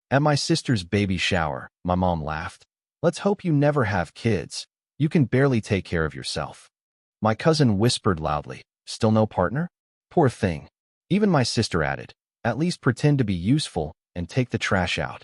At my sister's baby shower, my mom laughed. Let's hope you never have kids. You can barely take care of yourself. My cousin whispered loudly, still no partner? Poor thing. Even my sister added, at least pretend to be useful and take the trash out.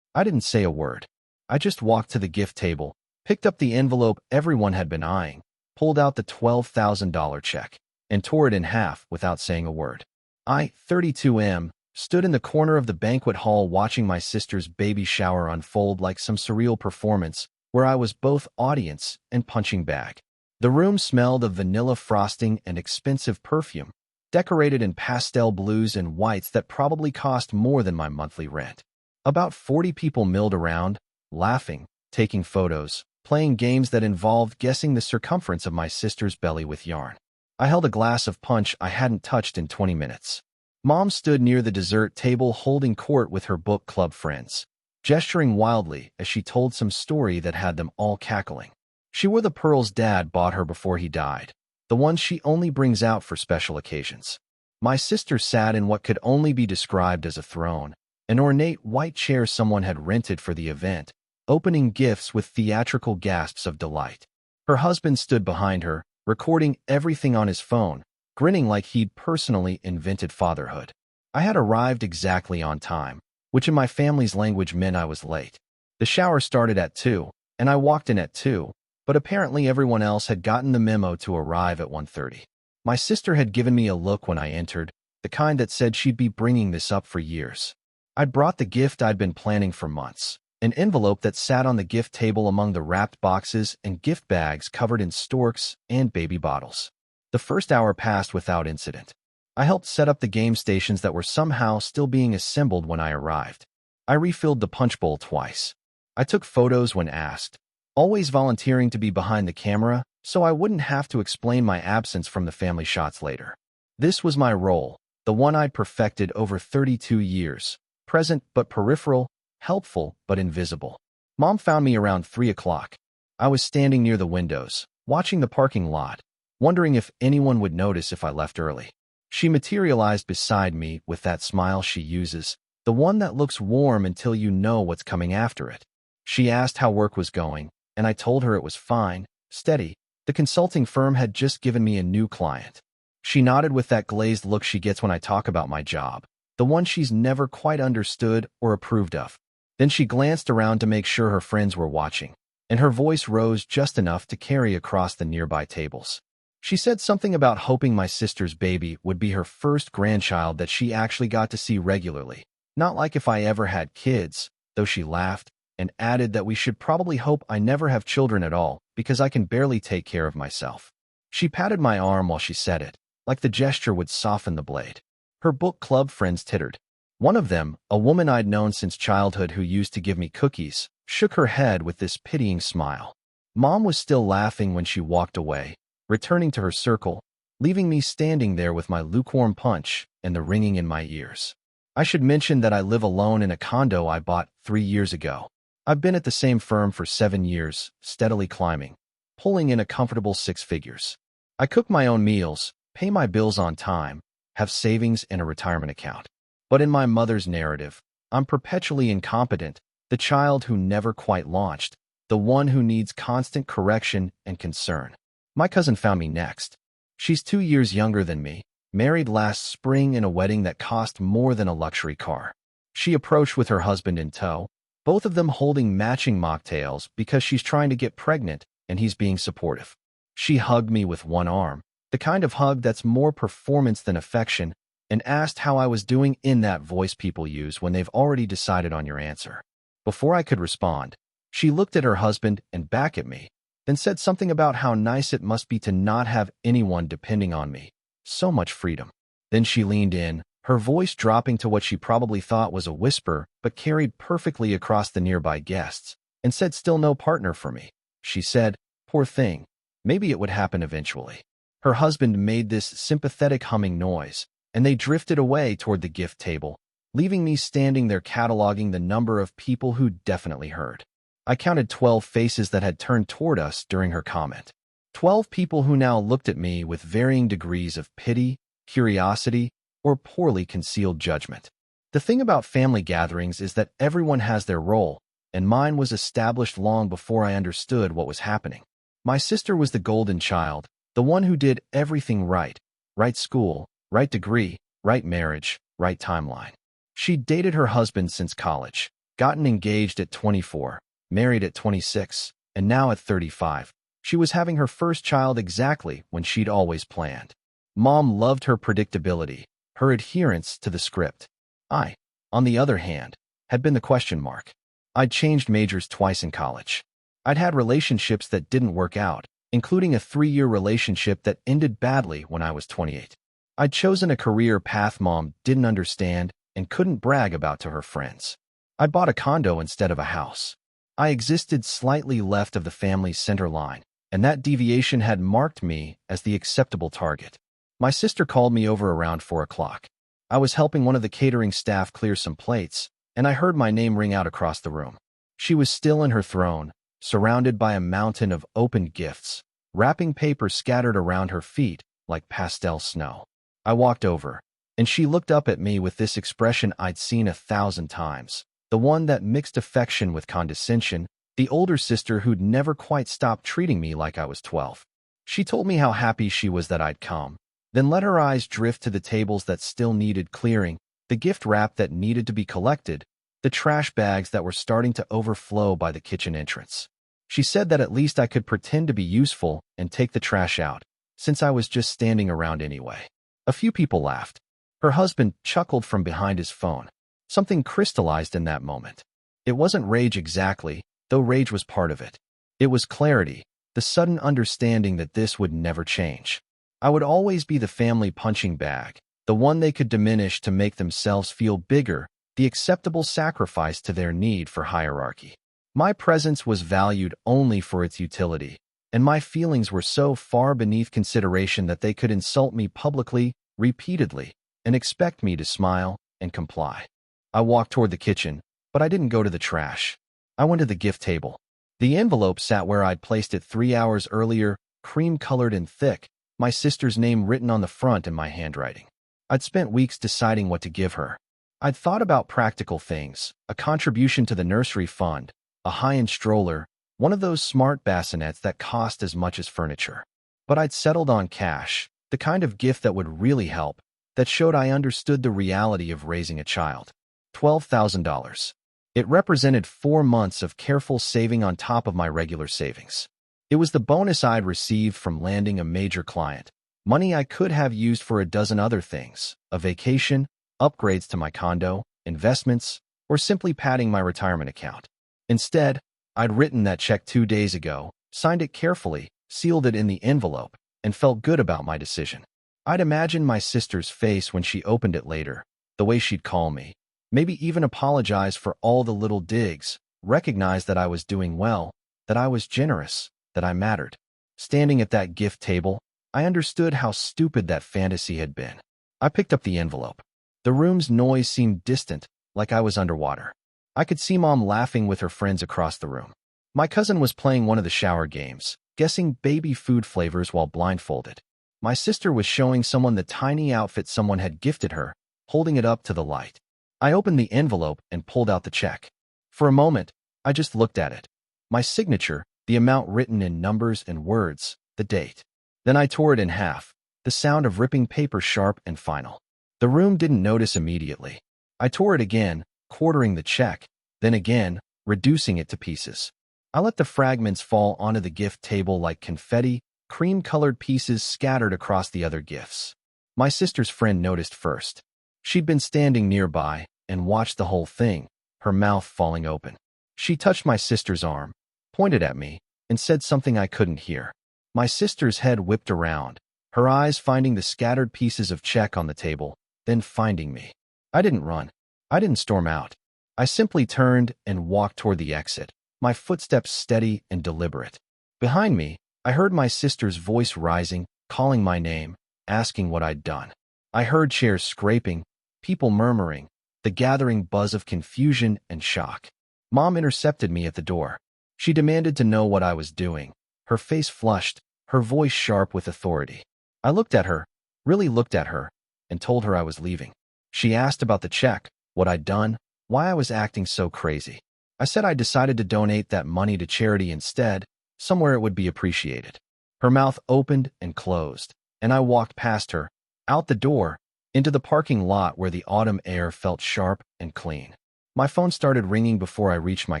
I didn't say a word. I just walked to the gift table, picked up the envelope everyone had been eyeing, pulled out the $12,000 check, and tore it in half without saying a word. I, 32M, stood in the corner of the banquet hall watching my sister's baby shower unfold like some surreal performance where I was both audience and punching bag. The room smelled of vanilla frosting and expensive perfume, decorated in pastel blues and whites that probably cost more than my monthly rent. About 40 people milled around, laughing, taking photos, playing games that involved guessing the circumference of my sister's belly with yarn. I held a glass of punch I hadn't touched in 20 minutes. Mom stood near the dessert table holding court with her book club friends, gesturing wildly as she told some story that had them all cackling. She wore the pearls Dad bought her before he died, the ones she only brings out for special occasions. My sister sat in what could only be described as a throne, an ornate white chair someone had rented for the event, opening gifts with theatrical gasps of delight. Her husband stood behind her, recording everything on his phone, grinning like he'd personally invented fatherhood. I had arrived exactly on time, which in my family's language meant I was late. The shower started at 2, and I walked in at 2, but apparently everyone else had gotten the memo to arrive at 1:30. My sister had given me a look when I entered, the kind that said she'd be bringing this up for years. I'd brought the gift I'd been planning for months, an envelope that sat on the gift table among the wrapped boxes and gift bags covered in storks and baby bottles. The first hour passed without incident. I helped set up the game stations that were somehow still being assembled when I arrived. I refilled the punch bowl twice. I took photos when asked, always volunteering to be behind the camera so I wouldn't have to explain my absence from the family shots later. This was my role, the one I'd perfected over 32 years, present but peripheral, helpful but invisible. Mom found me around 3 o'clock. I was standing near the windows, watching the parking lot, wondering if anyone would notice if I left early. She materialized beside me with that smile she uses, the one that looks warm until you know what's coming after it. She asked how work was going, and I told her it was fine, steady. The consulting firm had just given me a new client. She nodded with that glazed look she gets when I talk about my job, the one she's never quite understood or approved of. Then she glanced around to make sure her friends were watching, and her voice rose just enough to carry across the nearby tables. She said something about hoping my sister's baby would be her first grandchild that she actually got to see regularly, not like if I ever had kids, though she laughed, and added that we should probably hope I never have children at all because I can barely take care of myself. She patted my arm while she said it, like the gesture would soften the blade. Her book club friends tittered. One of them, a woman I'd known since childhood who used to give me cookies, shook her head with this pitying smile. Mom was still laughing when she walked away, returning to her circle, leaving me standing there with my lukewarm punch and the ringing in my ears. I should mention that I live alone in a condo I bought 3 years ago. I've been at the same firm for 7 years, steadily climbing, pulling in a comfortable 6 figures. I cook my own meals, pay my bills on time, have savings and a retirement account. But in my mother's narrative, I'm perpetually incompetent, the child who never quite launched, the one who needs constant correction and concern. My cousin found me next. She's 2 years younger than me, married last spring in a wedding that cost more than a luxury car. She approached with her husband in tow, both of them holding matching mocktails because she's trying to get pregnant and he's being supportive. She hugged me with one arm, the kind of hug that's more performance than affection, and asked how I was doing in that voice people use when they've already decided on your answer. Before I could respond, she looked at her husband and back at me, then said something about how nice it must be to not have anyone depending on me. So much freedom. Then she leaned in, her voice dropping to what she probably thought was a whisper, but carried perfectly across the nearby guests, and said still no partner for me. She said, poor thing, maybe it would happen eventually. Her husband made this sympathetic humming noise, and they drifted away toward the gift table, leaving me standing there cataloging the number of people who definitely heard. I counted 12 faces that had turned toward us during her comment. 12 people who now looked at me with varying degrees of pity, curiosity, or poorly concealed judgment. The thing about family gatherings is that everyone has their role, and mine was established long before I understood what was happening. My sister was the golden child, the one who did everything right. Right school, right degree, right marriage, right timeline. She'd dated her husband since college, gotten engaged at 24, married at 26, and now at 35. She was having her first child exactly when she'd always planned. Mom loved her predictability, her adherence to the script. I, on the other hand, had been the question mark. I'd changed majors twice in college. I'd had relationships that didn't work out, including a 3-year relationship that ended badly when I was 28. I'd chosen a career path Mom didn't understand and couldn't brag about to her friends. I'd bought a condo instead of a house. I existed slightly left of the family's center line, and that deviation had marked me as the acceptable target. My sister called me over around 4 o'clock. I was helping one of the catering staff clear some plates, and I heard my name ring out across the room. She was still in her throne, surrounded by a mountain of opened gifts, wrapping paper scattered around her feet like pastel snow. I walked over, and she looked up at me with this expression I'd seen 1,000 times, the one that mixed affection with condescension, the older sister who'd never quite stopped treating me like I was 12. She told me how happy she was that I'd come, then let her eyes drift to the tables that still needed clearing, the gift wrap that needed to be collected, the trash bags that were starting to overflow by the kitchen entrance. She said that at least I could pretend to be useful and take the trash out, since I was just standing around anyway. A few people laughed. Her husband chuckled from behind his phone. Something crystallized in that moment. It wasn't rage exactly, though rage was part of it. It was clarity, the sudden understanding that this would never change. I would always be the family punching bag, the one they could diminish to make themselves feel bigger, the acceptable sacrifice to their need for hierarchy. My presence was valued only for its utility, and my feelings were so far beneath consideration that they could insult me publicly, repeatedly, and expect me to smile and comply. I walked toward the kitchen, but I didn't go to the trash. I went to the gift table. The envelope sat where I'd placed it 3 hours earlier, cream-colored and thick, my sister's name written on the front in my handwriting. I'd spent weeks deciding what to give her. I'd thought about practical things, a contribution to the nursery fund, a high-end stroller, one of those smart bassinets that cost as much as furniture. But I'd settled on cash, the kind of gift that would really help, that showed I understood the reality of raising a child. $12,000. It represented 4 months of careful saving on top of my regular savings. It was the bonus I'd received from landing a major client, money I could have used for a dozen other things, a vacation, upgrades to my condo, investments, or simply padding my retirement account. Instead, I'd written that check 2 days ago, signed it carefully, sealed it in the envelope, and felt good about my decision. I'd imagined my sister's face when she opened it later, the way she'd call me, maybe even apologize for all the little digs, recognize that I was doing well, that I was generous, that I mattered. Standing at that gift table, I understood how stupid that fantasy had been. I picked up the envelope. The room's noise seemed distant, like I was underwater. I could see Mom laughing with her friends across the room. My cousin was playing one of the shower games, guessing baby food flavors while blindfolded. My sister was showing someone the tiny outfit someone had gifted her, holding it up to the light. I opened the envelope and pulled out the check. For a moment, I just looked at it. My signature, the amount written in numbers and words, the date. Then I tore it in half, the sound of ripping paper sharp and final. The room didn't notice immediately. I tore it again, quartering the check, then again, reducing it to pieces. I let the fragments fall onto the gift table like confetti, cream-colored pieces scattered across the other gifts. My sister's friend noticed first. She'd been standing nearby and watched the whole thing, her mouth falling open. She touched my sister's arm, pointed at me, and said something I couldn't hear. My sister's head whipped around, her eyes finding the scattered pieces of check on the table, then finding me. I didn't run. I didn't storm out. I simply turned and walked toward the exit, my footsteps steady and deliberate. Behind me, I heard my sister's voice rising, calling my name, asking what I'd done. I heard chairs scraping, people murmuring, the gathering buzz of confusion and shock. Mom intercepted me at the door. She demanded to know what I was doing, her face flushed, her voice sharp with authority. I looked at her, really looked at her, and told her I was leaving. She asked about the check, what I'd done, why I was acting so crazy. I said I decided to donate that money to charity instead, somewhere it would be appreciated. Her mouth opened and closed, and I walked past her, out the door, into the parking lot where the autumn air felt sharp and clean. My phone started ringing before I reached my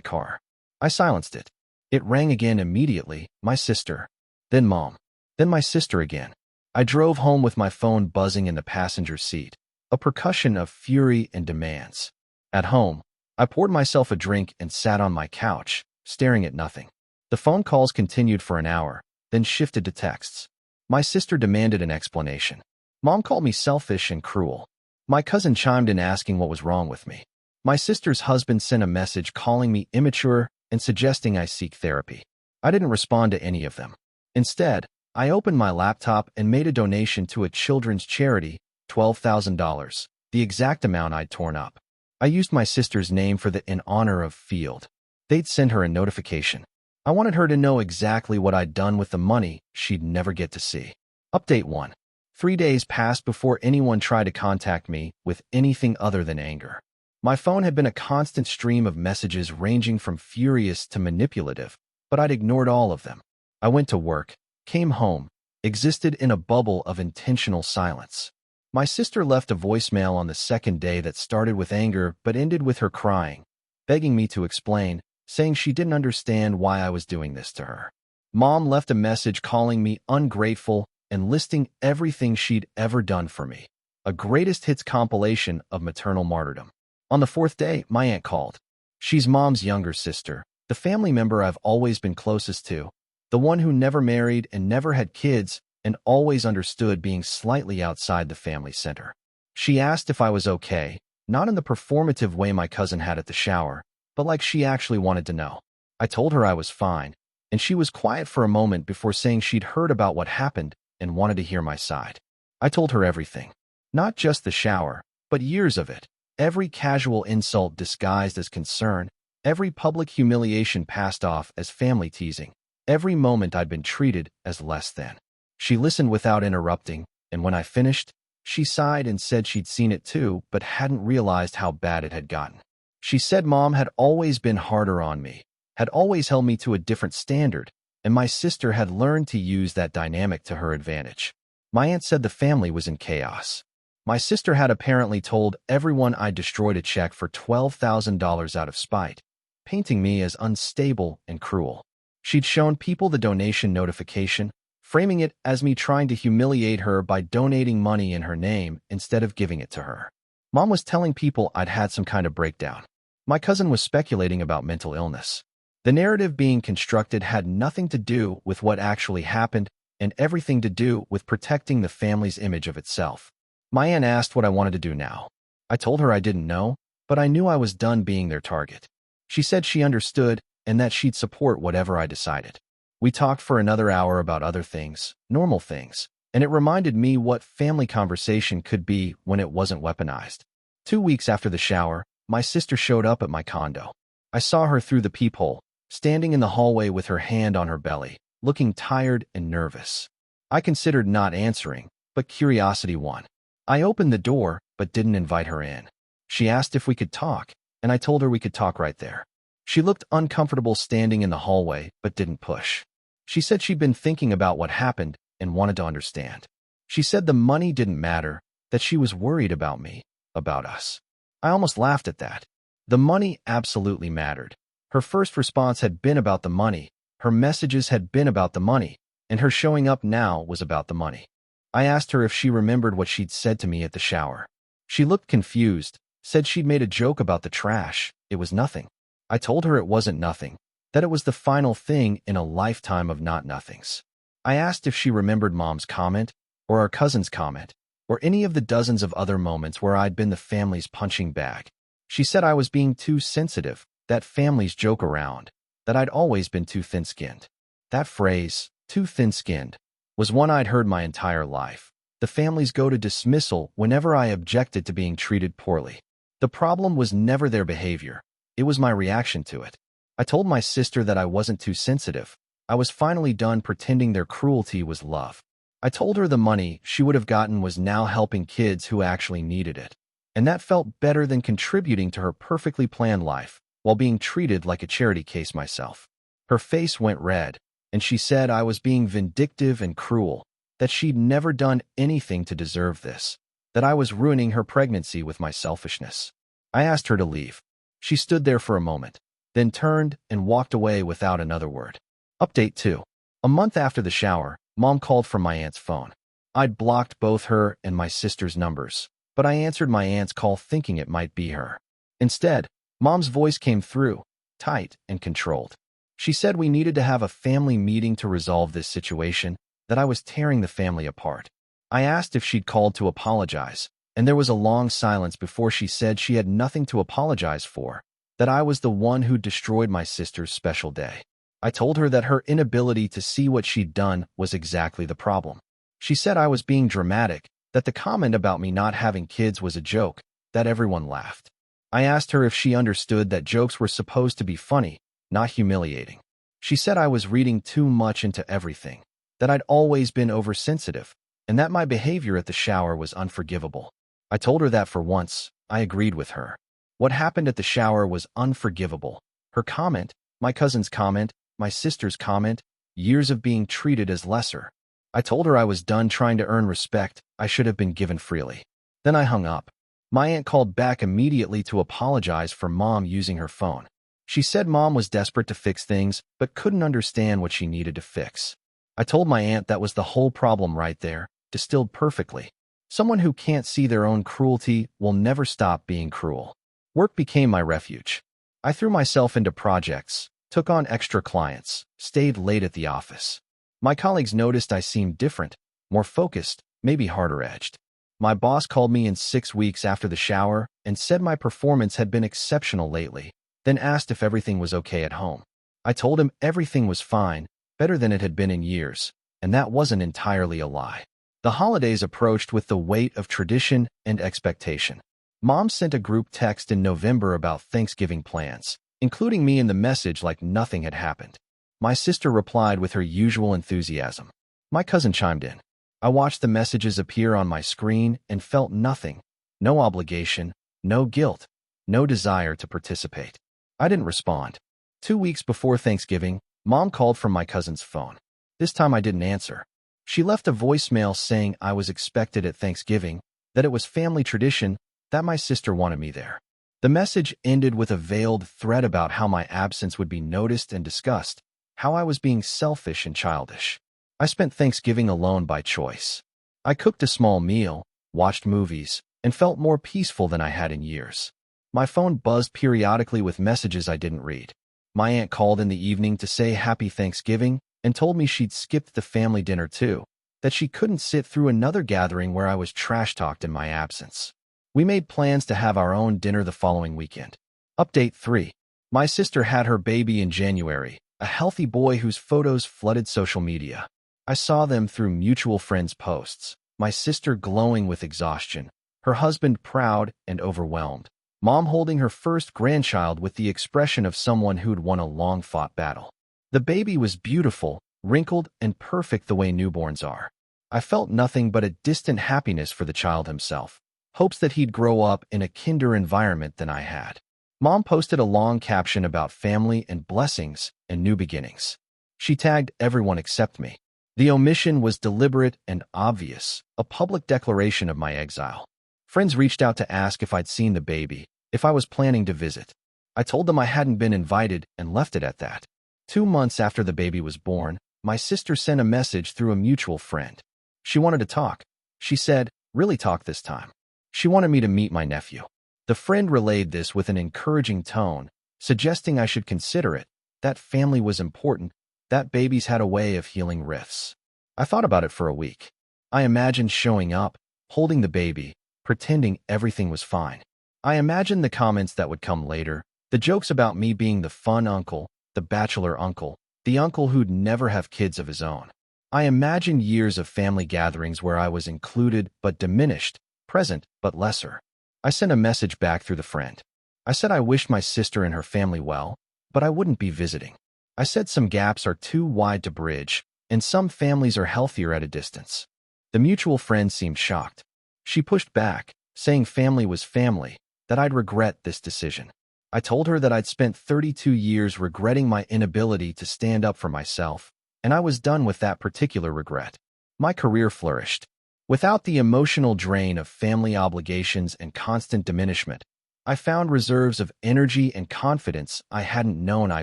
car. I silenced it. It rang again immediately, my sister. Then Mom. Then my sister again. I drove home with my phone buzzing in the passenger seat, a percussion of fury and demands. At home, I poured myself a drink and sat on my couch, staring at nothing. The phone calls continued for an hour, then shifted to texts. My sister demanded an explanation. Mom called me selfish and cruel. My cousin chimed in asking what was wrong with me. My sister's husband sent a message calling me immature and suggesting I seek therapy. I didn't respond to any of them. Instead, I opened my laptop and made a donation to a children's charity, $12,000, the exact amount I'd torn up. I used my sister's name for the in honor of field. They'd send her a notification. I wanted her to know exactly what I'd done with the money she'd never get to see. Update 1. 3 days passed before anyone tried to contact me with anything other than anger. My phone had been a constant stream of messages ranging from furious to manipulative, but I'd ignored all of them. I went to work, came home, existed in a bubble of intentional silence. My sister left a voicemail on the second day that started with anger but ended with her crying, begging me to explain, saying she didn't understand why I was doing this to her. Mom left a message calling me ungrateful and listing everything she'd ever done for me, a greatest hits compilation of maternal martyrdom. On the fourth day, my aunt called. She's Mom's younger sister, the family member I've always been closest to, the one who never married and never had kids and always understood being slightly outside the family center. She asked if I was okay, not in the performative way my cousin had at the shower, but like she actually wanted to know. I told her I was fine, and she was quiet for a moment before saying she'd heard about what happened and wanted to hear my side. I told her everything. Not just the shower, but years of it. Every casual insult disguised as concern, every public humiliation passed off as family teasing, every moment I'd been treated as less than. She listened without interrupting, and when I finished, she sighed and said she'd seen it too, but hadn't realized how bad it had gotten. She said Mom had always been harder on me, had always held me to a different standard, and my sister had learned to use that dynamic to her advantage. My aunt said the family was in chaos. My sister had apparently told everyone I destroyed a check for $12,000 out of spite, painting me as unstable and cruel. She'd shown people the donation notification, framing it as me trying to humiliate her by donating money in her name instead of giving it to her. Mom was telling people I'd had some kind of breakdown. My cousin was speculating about mental illness. The narrative being constructed had nothing to do with what actually happened and everything to do with protecting the family's image of itself. My aunt asked what I wanted to do now. I told her I didn't know, but I knew I was done being their target. She said she understood and that she'd support whatever I decided. We talked for another hour about other things, normal things, and it reminded me what family conversation could be when it wasn't weaponized. 2 weeks after the shower, my sister showed up at my condo. I saw her through the peephole, standing in the hallway with her hand on her belly, looking tired and nervous. I considered not answering, but curiosity won. I opened the door, but didn't invite her in. She asked if we could talk, and I told her we could talk right there. She looked uncomfortable standing in the hallway, but didn't push. She said she'd been thinking about what happened and wanted to understand. She said the money didn't matter, that she was worried about me, about us. I almost laughed at that. The money absolutely mattered. Her first response had been about the money, her messages had been about the money, and her showing up now was about the money. I asked her if she remembered what she'd said to me at the shower. She looked confused, said she'd made a joke about the trash. It was nothing. I told her it wasn't nothing, that it was the final thing in a lifetime of not nothings. I asked if she remembered Mom's comment, or our cousin's comment, or any of the dozens of other moments where I'd been the family's punching bag. She said I was being too sensitive, that families joke around, that I'd always been too thin-skinned. That phrase, too thin-skinned, was one I'd heard my entire life. The families go to dismissal whenever I objected to being treated poorly. The problem was never their behavior. It was my reaction to it. I told my sister that I wasn't too sensitive. I was finally done pretending their cruelty was love. I told her the money she would have gotten was now helping kids who actually needed it. and that felt better than contributing to her perfectly planned life while being treated like a charity case myself. Her face went red, and she said I was being vindictive and cruel, that she'd never done anything to deserve this, that I was ruining her pregnancy with my selfishness. I asked her to leave. She stood there for a moment, then turned and walked away without another word. Update 2. A month after the shower, Mom called from my aunt's phone. I'd blocked both her and my sister's numbers, but I answered my aunt's call thinking it might be her. Instead, Mom's voice came through, tight and controlled. She said we needed to have a family meeting to resolve this situation, that I was tearing the family apart. I asked if she'd called to apologize, and there was a long silence before she said she had nothing to apologize for, that I was the one who destroyed my sister's special day. I told her that her inability to see what she'd done was exactly the problem. She said I was being dramatic, that the comment about me not having kids was a joke, that everyone laughed. I asked her if she understood that jokes were supposed to be funny, not humiliating. She said I was reading too much into everything, that I'd always been oversensitive, and that my behavior at the shower was unforgivable. I told her that for once, I agreed with her. What happened at the shower was unforgivable. Her comment, my cousin's comment, my sister's comment, years of being treated as lesser. I told her I was done trying to earn respect I should have been given freely. Then I hung up. My aunt called back immediately to apologize for Mom using her phone. She said Mom was desperate to fix things, but couldn't understand what she needed to fix. I told my aunt that was the whole problem right there, distilled perfectly. Someone who can't see their own cruelty will never stop being cruel. Work became my refuge. I threw myself into projects, took on extra clients, stayed late at the office. My colleagues noticed I seemed different, more focused, maybe harder-edged. My boss called me in 6 weeks after the shower and said my performance had been exceptional lately, then asked if everything was okay at home. I told him everything was fine, better than it had been in years, and that wasn't entirely a lie. The holidays approached with the weight of tradition and expectation. Mom sent a group text in November about Thanksgiving plans, including me in the message like nothing had happened. My sister replied with her usual enthusiasm. My cousin chimed in. I watched the messages appear on my screen and felt nothing, no obligation, no guilt, no desire to participate. I didn't respond. 2 weeks before Thanksgiving, Mom called from my cousin's phone. This time I didn't answer. She left a voicemail saying I was expected at Thanksgiving, that it was family tradition, that my sister wanted me there. The message ended with a veiled threat about how my absence would be noticed and discussed, how I was being selfish and childish. I spent Thanksgiving alone by choice. I cooked a small meal, watched movies, and felt more peaceful than I had in years. My phone buzzed periodically with messages I didn't read. My aunt called in the evening to say Happy Thanksgiving and told me she'd skipped the family dinner too, that she couldn't sit through another gathering where I was trash-talked in my absence. We made plans to have our own dinner the following weekend. Update 3. My sister had her baby in January, a healthy boy whose photos flooded social media. I saw them through mutual friends' posts, my sister glowing with exhaustion, her husband proud and overwhelmed, Mom holding her first grandchild with the expression of someone who'd won a long-fought battle. The baby was beautiful, wrinkled, and perfect the way newborns are. I felt nothing but a distant happiness for the child himself, hopes that he'd grow up in a kinder environment than I had. Mom posted a long caption about family and blessings and new beginnings. She tagged everyone except me. The omission was deliberate and obvious, a public declaration of my exile. Friends reached out to ask if I'd seen the baby, if I was planning to visit. I told them I hadn't been invited and left it at that. 2 months after the baby was born, my sister sent a message through a mutual friend. She wanted to talk. She said, really talk this time. She wanted me to meet my nephew. The friend relayed this with an encouraging tone, suggesting I should consider it, that family was important, that babies had a way of healing rifts. I thought about it for a week. I imagined showing up, holding the baby, pretending everything was fine. I imagined the comments that would come later, the jokes about me being the fun uncle, the bachelor uncle, the uncle who'd never have kids of his own. I imagined years of family gatherings where I was included but diminished, present but lesser. I sent a message back through the friend. I said I wished my sister and her family well, but I wouldn't be visiting. I said some gaps are too wide to bridge, and some families are healthier at a distance. The mutual friend seemed shocked. She pushed back, saying family was family, that I'd regret this decision. I told her that I'd spent 32 years regretting my inability to stand up for myself, and I was done with that particular regret. My career flourished. Without the emotional drain of family obligations and constant diminishment, I found reserves of energy and confidence I hadn't known I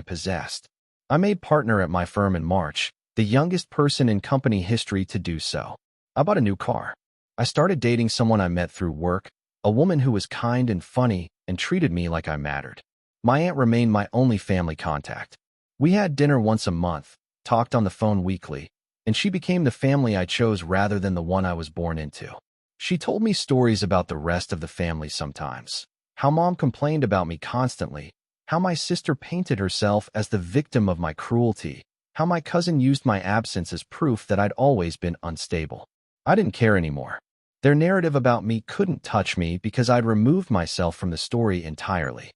possessed. I made partner at my firm in March, the youngest person in company history to do so. I bought a new car. I started dating someone I met through work, a woman who was kind and funny and treated me like I mattered. My aunt remained my only family contact. We had dinner once a month, talked on the phone weekly, and she became the family I chose rather than the one I was born into. She told me stories about the rest of the family sometimes. How mom complained about me constantly, how my sister painted herself as the victim of my cruelty, how my cousin used my absence as proof that I'd always been unstable. I didn't care anymore. Their narrative about me couldn't touch me because I'd removed myself from the story entirely.